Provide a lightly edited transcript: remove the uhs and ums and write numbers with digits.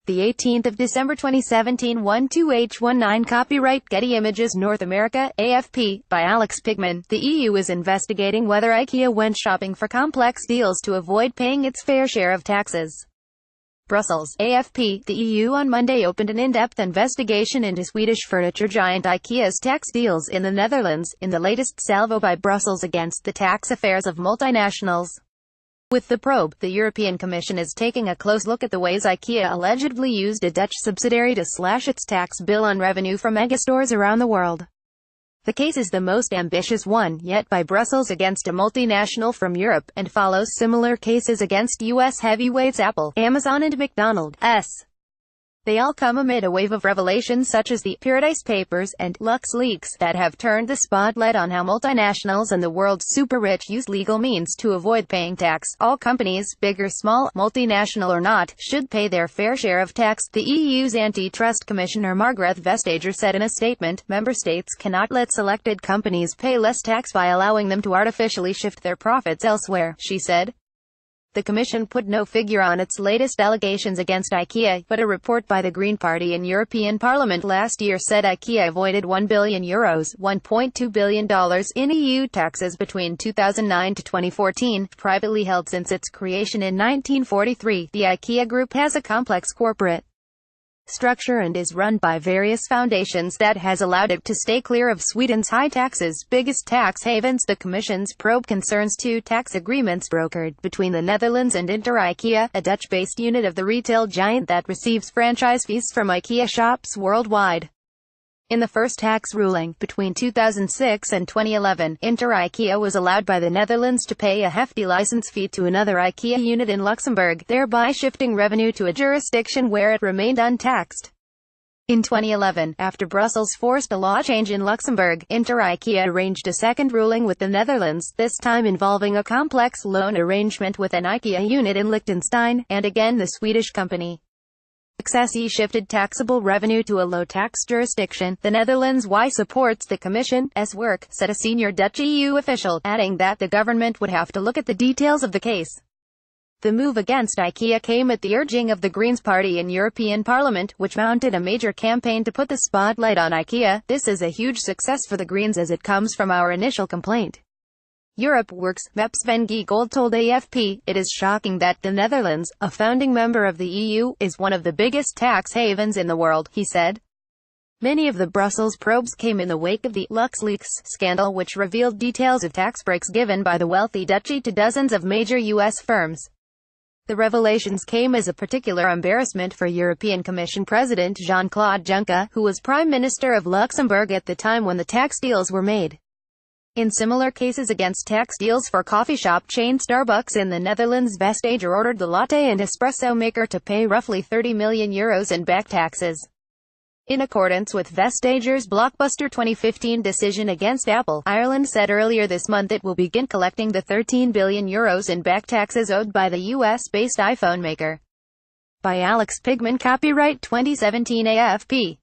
The 18th of December 2017 12H19 Copyright Getty Images North America, AFP, by Alex PIGMAN. The EU is investigating whether Ikea went shopping for complex deals to avoid paying its fair share of taxes. Brussels, AFP. The EU on Monday opened an in-depth investigation into Swedish furniture giant Ikea's tax deals in the Netherlands, in the latest salvo by Brussels against the tax affairs of multinationals. With the probe, the European Commission is taking a close look at the ways Ikea allegedly used a Dutch subsidiary to slash its tax bill on revenue from megastores around the world. The case is the most ambitious one yet by Brussels against a multinational from Europe, and follows similar cases against U.S. heavyweights Apple, Amazon and McDonald's. They all come amid a wave of revelations such as the Paradise Papers and LuxLeaks that have turned the spotlight on how multinationals and the world's super-rich use legal means to avoid paying tax. All companies, big or small, multinational or not, should pay their fair share of tax, the EU's antitrust commissioner Margrethe Vestager said in a statement. Member states cannot let selected companies pay less tax by allowing them to artificially shift their profits elsewhere, she said. The Commission put no figure on its latest allegations against Ikea, but a report by the Green Party in European Parliament last year said Ikea avoided €1 billion, $1.2 billion, in EU taxes between 2009 to 2014. Privately held since its creation in 1943, the Ikea Group has a complex corporate structure and is run by various foundations that has allowed it to stay clear of Sweden's high taxes, biggest tax havens. The Commission's probe concerns two tax agreements brokered between the Netherlands and Ikea, a Dutch-based unit of the retail giant that receives franchise fees from Ikea shops worldwide. In the first tax ruling, between 2006 and 2011, Ikea was allowed by the Netherlands to pay a hefty license fee to another Ikea unit in Luxembourg, thereby shifting revenue to a jurisdiction where it remained untaxed. In 2011, after Brussels forced a law change in Luxembourg, Ikea arranged a second ruling with the Netherlands, this time involving a complex loan arrangement with an Ikea unit in Liechtenstein, and again the Swedish company. Success shifted taxable revenue to a low-tax jurisdiction. The Netherlands supports the Commission's work, said a senior Dutch EU official, adding that the government would have to look at the details of the case. The move against Ikea came at the urging of the Greens party in European Parliament, which mounted a major campaign to put the spotlight on Ikea. This is a huge success for the Greens as it comes from our initial complaint. Europe works, MEP Sven Giegold told AFP. It is shocking that the Netherlands, a founding member of the EU, is one of the biggest tax havens in the world, he said. Many of the Brussels probes came in the wake of the LuxLeaks scandal, which revealed details of tax breaks given by the wealthy Dutchie to dozens of major U.S. firms. The revelations came as a particular embarrassment for European Commission President Jean-Claude Juncker, who was Prime Minister of Luxembourg at the time when the tax deals were made. In similar cases against tax deals for coffee shop chain Starbucks in the Netherlands, Vestager ordered the latte and espresso maker to pay roughly €30 million in back taxes. In accordance with Vestager's blockbuster 2015 decision against Apple, Ireland said earlier this month it will begin collecting the €13 billion in back taxes owed by the US-based iPhone maker. By Alex PIGMAN. Copyright 2017 AFP.